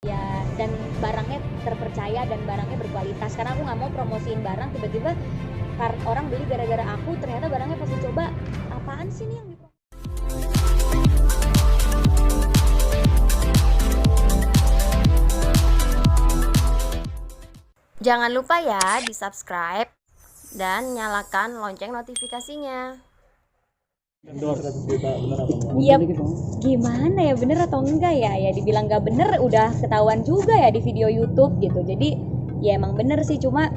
Ya, dan barangnya terpercaya dan barangnya berkualitas. Karena aku nggak mau promosiin barang tiba-tiba orang beli gara-gara aku, ternyata barangnya pas dicoba, apaan sih nih yang Jangan lupa ya di-subscribe dan nyalakan lonceng notifikasinya. Iya, gimana ya, bener atau enggak ya? Ya dibilang nggak bener udah ketahuan juga ya di video YouTube gitu. Jadi ya emang bener sih, cuma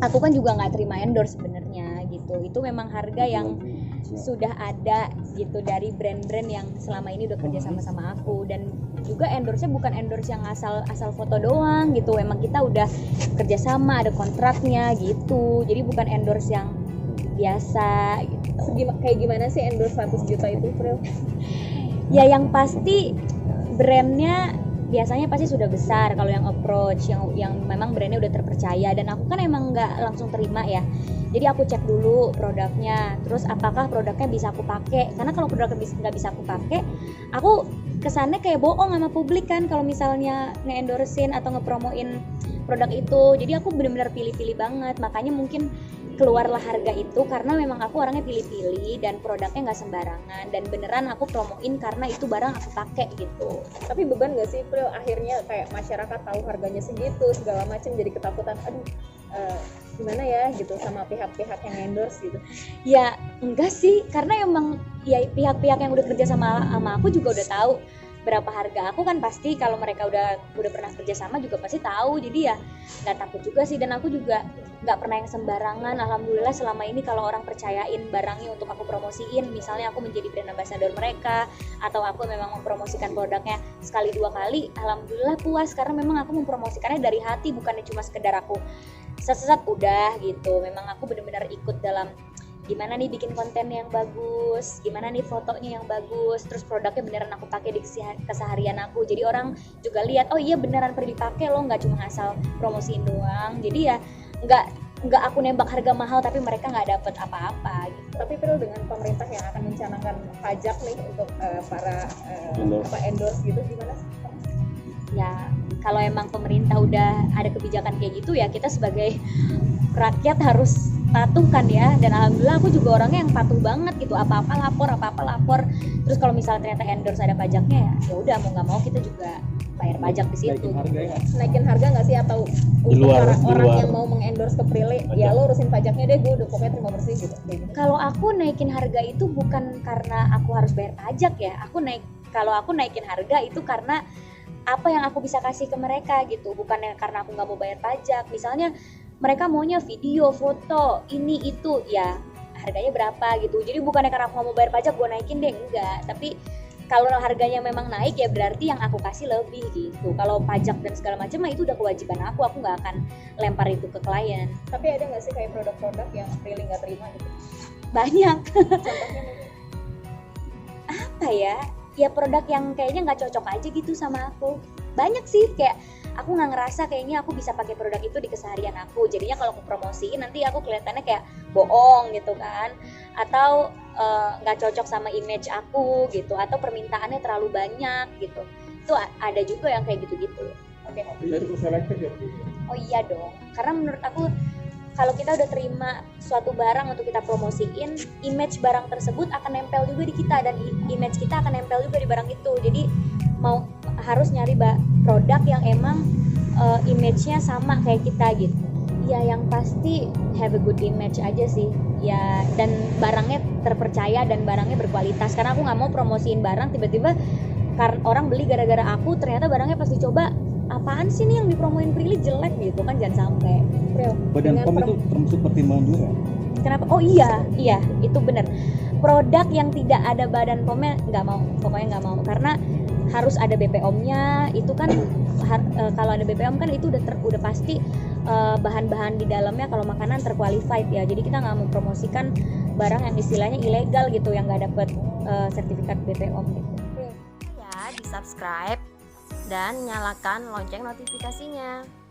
aku kan juga nggak terima endorse sebenarnya gitu. Itu memang harga yang sudah ada gitu dari brand-brand yang selama ini udah kerja sama aku, dan juga endorse-nya bukan endorse yang asal foto doang gitu. Emang kita udah kerja sama, ada kontraknya gitu. Jadi bukan endorse yang biasa gitu. Kayak gimana sih endorse 100 juta itu, Pril? Ya yang pasti brandnya biasanya pasti sudah besar kalau yang approach, yang memang brandnya udah terpercaya, dan aku kan emang nggak langsung terima ya. Jadi aku cek dulu produknya, terus apakah produknya bisa aku pakai. Karena kalau produknya nggak bisa aku pakai, aku kesannya kayak bohong sama publik kan kalau misalnya nge-endorsein atau ngepromoin produk itu. Jadi aku benar-benar pilih-pilih banget, makanya mungkin keluarlah harga itu karena memang aku orangnya pilih-pilih dan produknya nggak sembarangan, dan beneran aku promoin karena itu barang aku pakai gitu. Tapi beban nggak sih, Pril, akhirnya kayak masyarakat tahu harganya segitu segala macam, jadi ketakutan, aduh gimana ya gitu sama pihak-pihak yang endorse gitu. Ya enggak sih, karena emang ya pihak-pihak yang udah kerja sama aku juga udah tahu berapa harga aku kan. Pasti kalau mereka udah pernah kerja sama juga pasti tahu. Jadi ya nggak takut juga sih, dan aku juga nggak pernah yang sembarangan. Alhamdulillah selama ini kalau orang percayain barangnya untuk aku promosiin, misalnya aku menjadi brand ambassador mereka atau aku memang mempromosikan produknya sekali dua kali, alhamdulillah puas karena memang aku mempromosikannya dari hati, bukannya cuma sekedar aku sesat udah gitu. Memang aku benar-benar ikut dalam gimana nih bikin konten yang bagus, gimana nih fotonya yang bagus, terus produknya beneran aku pakai di keseharian aku. Jadi orang juga lihat, oh iya beneran pernah dipakai loh, nggak cuma asal promosiin doang. Jadi ya nggak aku nembak harga mahal tapi mereka nggak dapet apa-apa gitu. Tapi Pril, dengan pemerintah yang akan mencanangkan pajak nih untuk para endorse gitu, gimana sih? Ya kalau emang pemerintah udah ada kebijakan kayak gitu, ya kita sebagai rakyat harus patuh kan ya. Dan alhamdulillah aku juga orangnya yang patuh banget gitu, apa-apa lapor. Terus kalau misalnya ternyata endorse ada pajaknya, ya udah mau nggak mau kita juga bayar pajak di situ. Naikin harga nggak sih, atau untuk orang yang mau mengendorse ke Pril, ya lo urusin pajaknya deh, gue udah pokoknya terima bersih gitu. Kalau aku naikin harga itu bukan karena aku harus bayar pajak ya. Kalau aku naikin harga itu karena apa yang aku bisa kasih ke mereka gitu, bukannya karena aku nggak mau bayar pajak. Misalnya mereka maunya video, foto, ini itu, ya harganya berapa gitu. Jadi bukannya karena aku nggak mau bayar pajak gue naikin deh, enggak. Tapi kalau harganya memang naik ya berarti yang aku kasih lebih gitu. Kalau pajak dan segala macam itu udah kewajiban aku nggak akan lempar itu ke klien. Tapi ada nggak sih kayak produk-produk yang really nggak terima gitu? Banyak. Contohnya mungkin apa ya? Ya produk yang kayaknya nggak cocok aja gitu sama aku. Banyak sih, kayak aku nggak ngerasa kayaknya aku bisa pakai produk itu di keseharian aku. Jadinya kalau aku promosiin nanti aku kelihatannya kayak bohong gitu kan, atau nggak cocok sama image aku gitu, atau permintaannya terlalu banyak gitu. Itu ada juga yang kayak gitu-gitu. Oke. Oh iya dong, karena menurut aku kalau kita udah terima suatu barang untuk kita promosiin, image barang tersebut akan nempel juga di kita, dan image kita akan nempel juga di barang itu. Jadi harus nyari produk yang emang image-nya sama kayak kita gitu. Ya yang pasti have a good image aja sih. Ya dan barangnya terpercaya dan barangnya berkualitas. Karena aku nggak mau promosiin barang tiba-tiba orang beli gara-gara aku, ternyata barangnya pas dicoba, apaan sih nih yang dipromoin Prilly jelek gitu kan, jangan sampai. Badan POM itu termasuk pertimbangan juga. Kenapa? Oh iya itu benar. Produk yang tidak ada badan POM-nya nggak mau, pokoknya nggak mau, karena harus ada BPOM-nya. Itu kan kalau ada BPOM kan itu udah pasti bahan-bahan di dalamnya kalau makanan terqualified ya. Jadi kita nggak mau promosikan barang yang istilahnya ilegal gitu, yang nggak dapet sertifikat BPOM gitu. Ya, di-subscribe dan nyalakan lonceng notifikasinya.